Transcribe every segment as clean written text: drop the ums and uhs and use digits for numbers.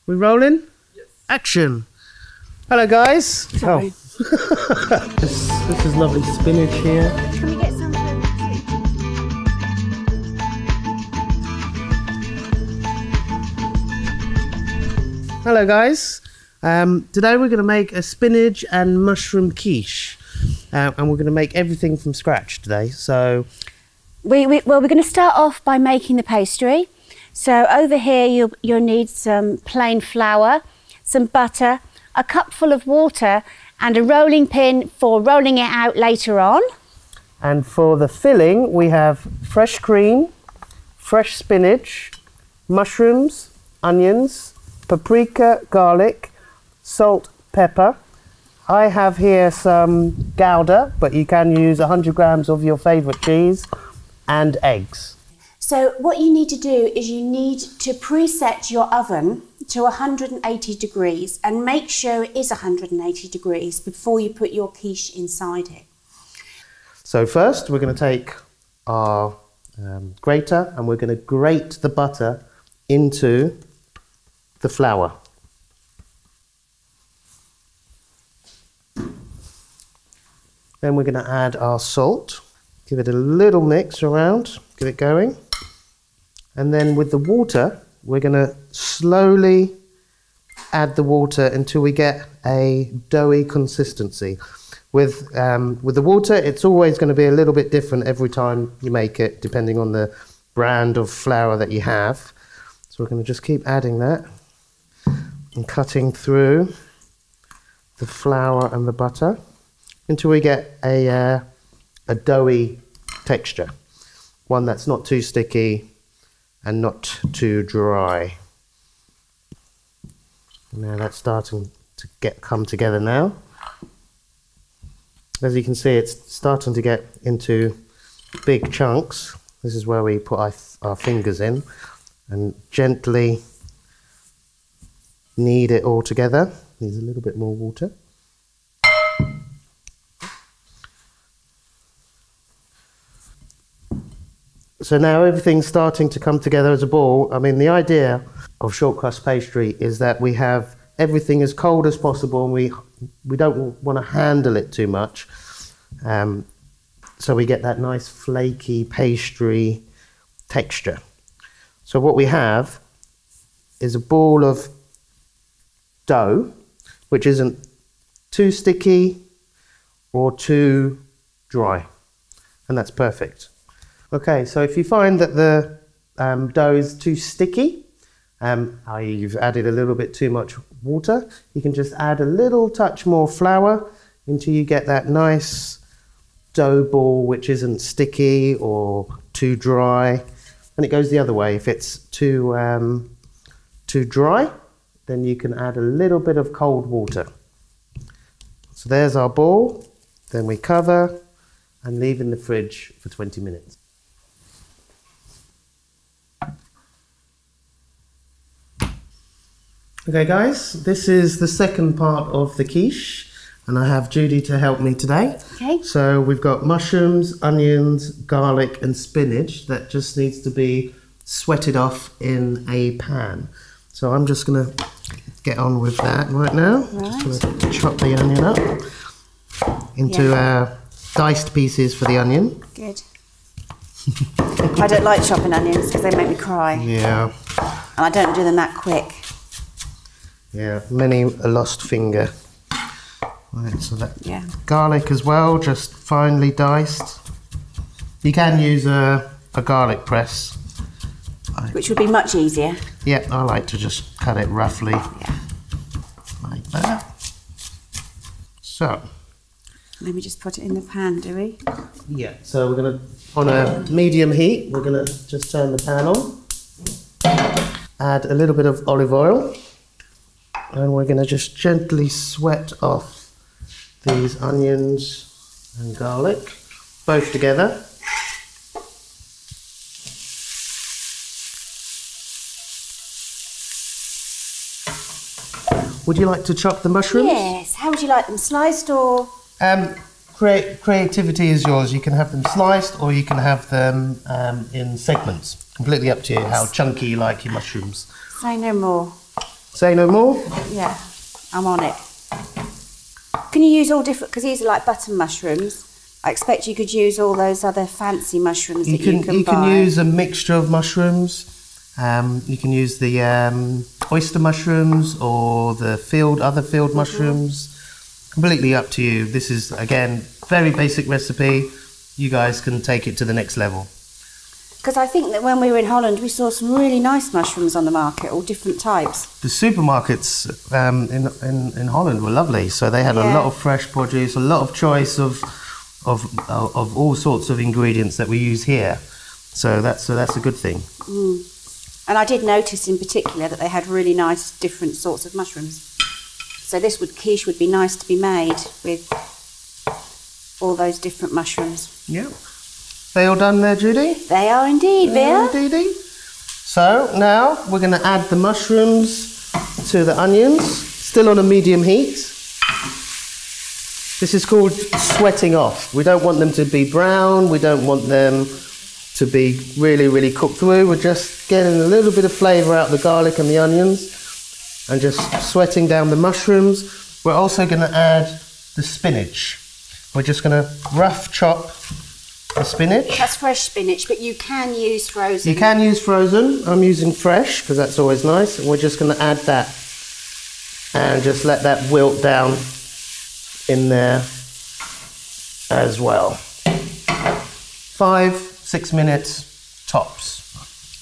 We rolling? Yes. Action. Hello guys. Sorry. Oh. this is lovely spinach here. Can we get some? Hello guys. Today we're going to make a spinach and mushroom quiche. And we're going to make everything from scratch today. So Well, we're going to start off by making the pastry. So over here you'll need some plain flour, some butter, a cupful of water and a rolling pin for rolling it out later on. And for the filling we have fresh cream, fresh spinach, mushrooms, onions, paprika, garlic, salt, pepper. I have here some Gouda, but you can use 100 grams of your favourite cheese, and eggs. So what you need to do is you need to preset your oven to 180 degrees and make sure it is 180 degrees before you put your quiche inside it. So first we're going to take our grater and we're going to grate the butter into the flour. Then we're going to add our salt, give it a little mix around, get it going. And then with the water, we're going to slowly add the water until we get a doughy consistency. With the water, it's always going to be a little bit different every time you make it, depending on the brand of flour that you have. So we're going to just keep adding that and cutting through the flour and the butter until we get a doughy texture. One that's not too sticky and not too dry. Now that's starting to come together now. As you can see, it's starting to get into big chunks. This is where we put our fingers in and gently knead it all together. Needs a little bit more water. So now everything's starting to come together as a ball. I mean, the idea of short crust pastry is that we have everything as cold as possible and we don't want to handle it too much. So we get that nice flaky pastry texture. So what we have is a ball of dough, which isn't too sticky or too dry. And that's perfect. Okay, so if you find that the dough is too sticky, i.e. you've added a little bit too much water, you can just add a little touch more flour until you get that nice dough ball which isn't sticky or too dry. And it goes the other way. If it's too dry, then you can add a little bit of cold water. So there's our ball. Then we cover and leave in the fridge for 20 minutes. Okay guys, this is the second part of the quiche and I have Judie to help me today. Okay. So we've got mushrooms, onions, garlic and spinach that just needs to be sweated off in a pan. So I'm just going to get on with that right now. Right. Just going to chop the onion up into diced pieces for the onion. Good. I don't like chopping onions because they make me cry. Yeah. And I don't do them that quick. Yeah, many a lost finger. Right, so that garlic as well, just finely diced. You can use a garlic press. Which would be much easier. Yeah, I like to just cut it roughly. Yeah. Like that. So. Let me just put it in the pan, do we? Yeah, so we're going to, on a medium heat, we're going to just turn the pan on. Add a little bit of olive oil. And we're going to just gently sweat off these onions and garlic, both together. Would you like to chop the mushrooms? Yes. How would you like them, sliced or? Creativity is yours. You can have them sliced or you can have them in segments. Completely up to you how chunky you like your mushrooms. Say no more. Say no more? Yeah, I'm on it. Can you use all different, because these are like button mushrooms. I expect you could use all those other fancy mushrooms that you can buy. You can use a mixture of mushrooms. You can use the oyster mushrooms or the other field mushrooms. Completely up to you. This is, again, very basic recipe. You guys can take it to the next level. Because I think that when we were in Holland, we saw some really nice mushrooms on the market, all different types. The supermarkets in Holland were lovely. So they had a lot of fresh produce, a lot of choice of all sorts of ingredients that we use here. So that's a good thing. And I did notice in particular that they had really nice different sorts of mushrooms. So quiche would be nice to be made with all those different mushrooms. Yeah. They all done there, Judy? They are indeed, Vere. So now we're going to add the mushrooms to the onions, still on a medium heat. This is called sweating off. We don't want them to be brown. We don't want them to be really, really cooked through. We're just getting a little bit of flavour out of the garlic and the onions and just sweating down the mushrooms. We're also going to add the spinach. We're just going to rough chop the spinach. That's fresh spinach, but you can use frozen. You can use frozen. I'm using fresh because that's always nice. And we're just going to add that and just let that wilt down in there as well. 5-6 minutes tops.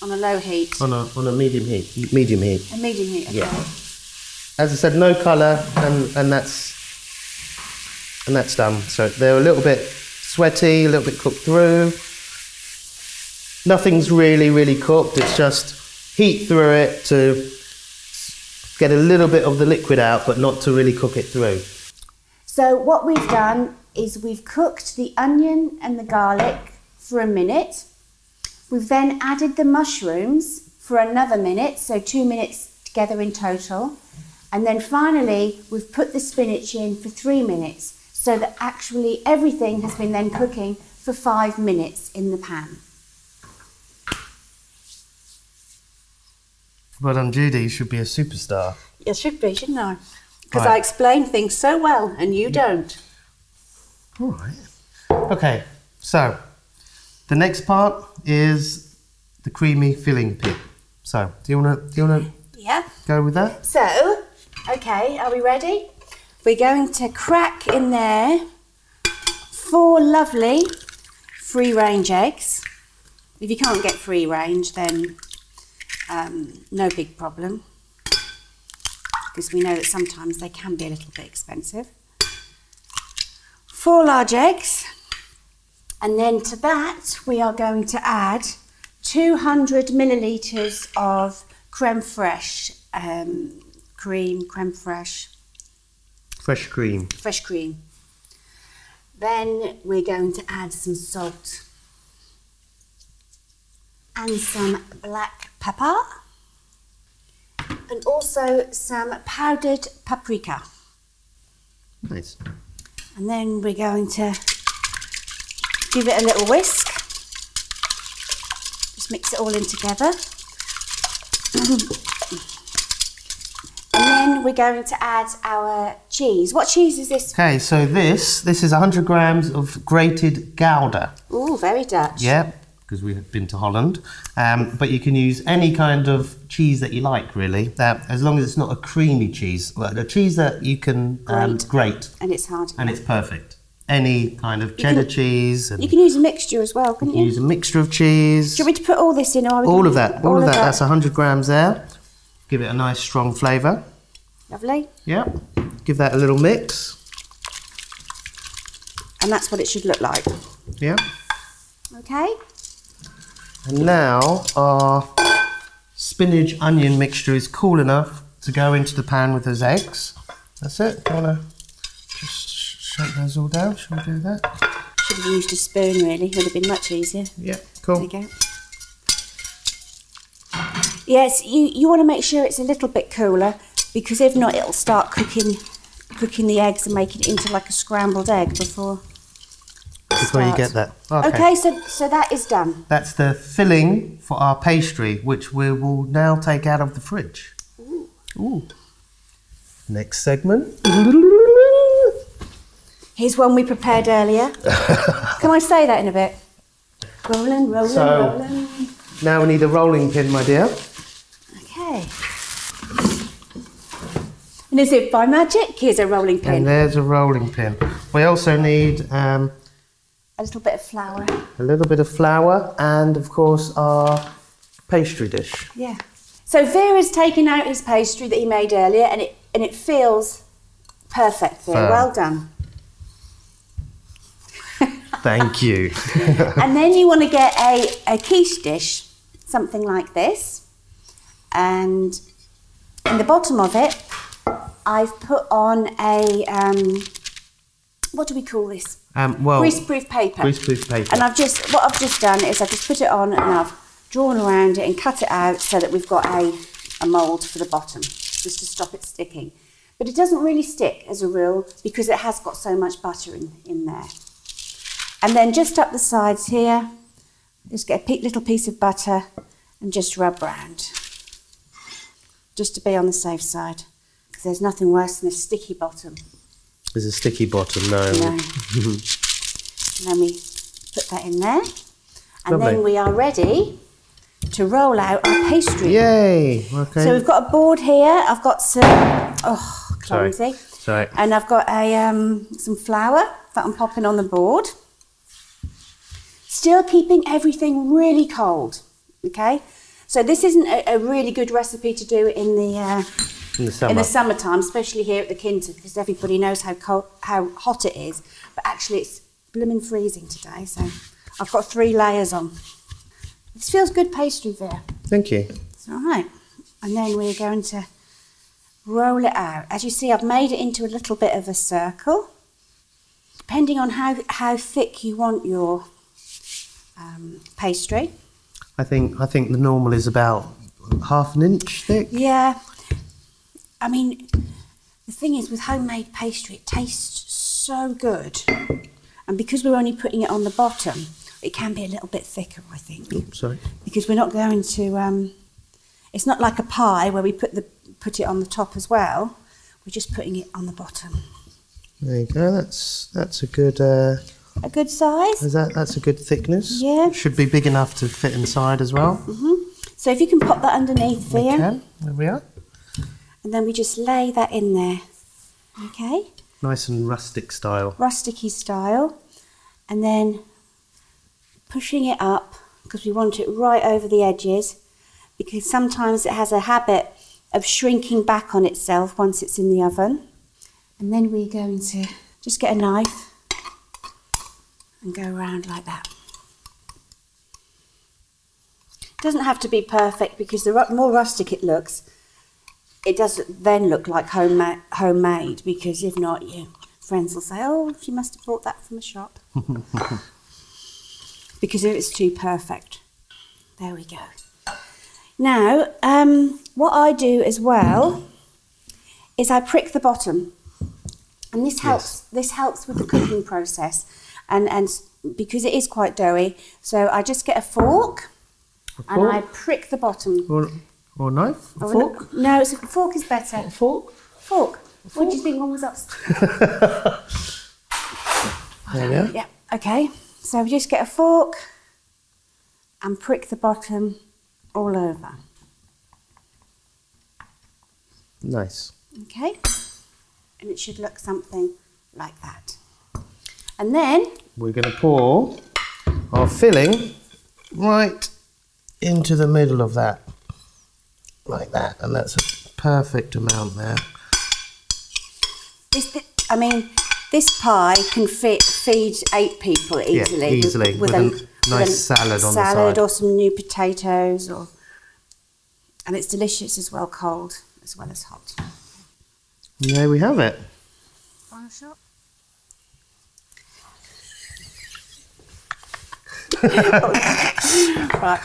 On a low heat. On a medium heat. Medium heat. A medium heat. Okay. Yeah. As I said, no colour, and that's done. So they're a little bit sweaty, a little bit cooked through. Nothing's really, really cooked. It's just heat through it to get a little bit of the liquid out, but not to really cook it through. So what we've done is we've cooked the onion and the garlic for a minute. We've then added the mushrooms for another minute, so 2 minutes together in total. And then finally, we've put the spinach in for 3 minutes, so that actually everything has been then cooking for 5 minutes in the pan. Well done, Judy. You should be a superstar. You should be, shouldn't I? Because I explain things so well and you don't. All right. Okay, so the next part is the creamy filling bit. So, do you wanna go with that? So, okay, are we ready? We're going to crack in there 4 lovely free-range eggs. If you can't get free-range, then no big problem, because we know that sometimes they can be a little bit expensive. 4 large eggs, and then to that we are going to add 200 millilitres of creme fraiche, creme fraiche. Fresh cream. Fresh cream. Then we're going to add some salt and some black pepper and also some powdered paprika. Nice. And then we're going to give it a little whisk. Just mix it all in together. And then we're going to add our cheese. What cheese is this? Okay, so this is 100 grams of grated Gouda. Ooh, very Dutch. Yeah, because we have been to Holland. But you can use any kind of cheese that you like, really, as long as it's not a creamy cheese. Well, a cheese that you can grate. And it's hard. And it's perfect. Any kind of cheddar cheese. And you can use a mixture as well, couldn't you? You can use a mixture of cheese. Do you want me to put all this in? Or all of that. All of that. That's 100 grams there. Give it a nice strong flavour. Lovely. Yeah. Give that a little mix. And that's what it should look like. Yeah. Okay. And now our spinach onion mixture is cool enough to go into the pan with those eggs. That's it. Do you want to just shake those all down? Shall we do that? Should have used a spoon, really. Would have been much easier. Yeah, cool. There you go. Yes, you want to make sure it's a little bit cooler, because if not, it'll start cooking the eggs and making it into like a scrambled egg before you get that. Okay, so that is done. That's the filling for our pastry, which we will now take out of the fridge. Ooh. Ooh. Next segment. Here's one we prepared earlier. Can I say that in a bit? Rolling, rolling, rolling. Now we need a rolling pin, my dear. Okay. And as if by magic, here's a rolling pin. And there's a rolling pin. We also need a little bit of flour. A little bit of flour and, of course, our pastry dish. Yeah. So Vere's taken out his pastry that he made earlier, and it feels perfect, Vere. Well done. Thank you. And then you want to get a quiche dish, something like this. And in the bottom of it, I've put on a, what do we call this? Greaseproof paper. Greaseproof paper. And what I've just done is I've just put it on and I've drawn around it and cut it out so that we've got a mould for the bottom, just to stop it sticking. But it doesn't really stick as a rule because it has got so much butter in there. And then just up the sides here, just get a little piece of butter and just rub round, just to be on the safe side, because there's nothing worse than a sticky bottom. There's a sticky bottom, no. And then we put that in there, and Lovely. then we are ready to roll out our pastry. Yay! Okay. So we've got a board here. I've got some, clumsy. Sorry. And I've got some flour that I'm popping on the board. Still keeping everything really cold, okay? So this isn't a really good recipe to do in the summertime, especially here at the Kinter, because everybody knows how hot it is. But actually, it's blooming freezing today, so I've got 3 layers on. This feels good pastry, Vere. Thank you. It's all right. And then we're going to roll it out. As you see, I've made it into a little bit of a circle. Depending on how thick you want your pastry. I think the normal is about half an inch thick. Yeah. I mean, the thing is with homemade pastry, it tastes so good. And because we're only putting it on the bottom, it can be a little bit thicker, I think. Oops, sorry. Because we're not going to, it's not like a pie where we put it on the top as well. We're just putting it on the bottom. There you go. That's a good. A good size. That's a good thickness. Yeah. Should be big enough to fit inside as well. So if you can pop that underneath, Vere. We can. There we are. And then we just lay that in there. Okay. Nice and rustic style. Rusticy style. And then pushing it up, because we want it right over the edges, because sometimes it has a habit of shrinking back on itself once it's in the oven. And then we're going to just get a knife and go around like that. It doesn't have to be perfect, because the more rustic it looks, it doesn't then look like homemade, because if not, your friends will say, oh, she must have bought that from a shop. Because if it's too perfect. There we go. Now, what I do as well is I prick the bottom. And this helps. Yes. This helps with the cooking process. And because it is quite doughy, so I just get a fork and I prick the bottom. Or a knife? A fork? No, a fork is better. A fork? Fork. What do you think one was upstairs? There we are. Yeah, okay. So we just get a fork and prick the bottom all over. Nice. Okay. And it should look something like that. And then we're going to pour our filling right into the middle of that, like that, and that's a perfect amount there. This pie can feed 8 people easily. Yeah, easily with a nice salad on the side. Salad or some new potatoes, and it's delicious as well, cold as well as hot. And there we have it. Final shot. Right.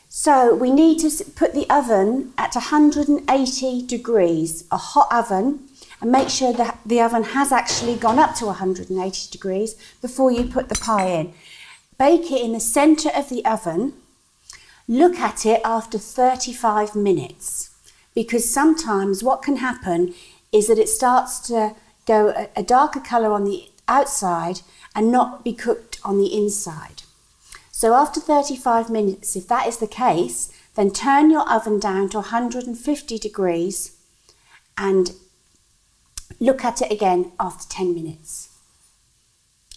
So we need to put the oven at 180 degrees, a hot oven, and make sure that the oven has actually gone up to 180 degrees before you put the pie in. Bake it in the centre of the oven, look at it after 35 minutes, because sometimes what can happen is that it starts to go a darker colour on the outside and not be cooked on the inside. So after 35 minutes, if that is the case, then turn your oven down to 150 degrees and look at it again after 10 minutes.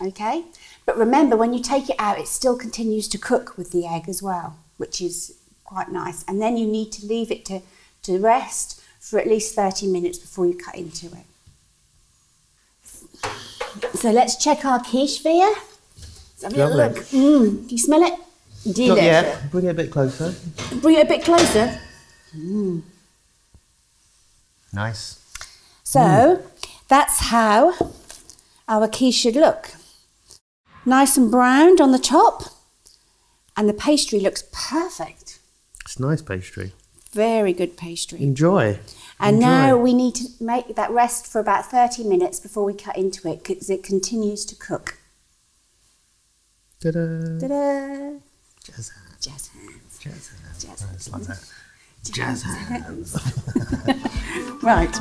Okay? But remember, when you take it out, it still continues to cook with the egg as well, which is quite nice. And then you need to leave it to rest for at least 30 minutes before you cut into it. So let's check our quiche, Vere. Let's have a little look. Do you smell it? Delicious. Not yet. Bring it a bit closer. Bring it a bit closer. Nice. So that's how our quiche should look. Nice and browned on the top, and the pastry looks perfect. It's nice pastry. Very good pastry. Enjoy. And now we need to make that rest for about 30 minutes before we cut into it, because it continues to cook. Ta-da. Ta-da! Jazz hands. Jazz hands. Jazz hands. Jazz hands. It's like that. Jazz hands. Right.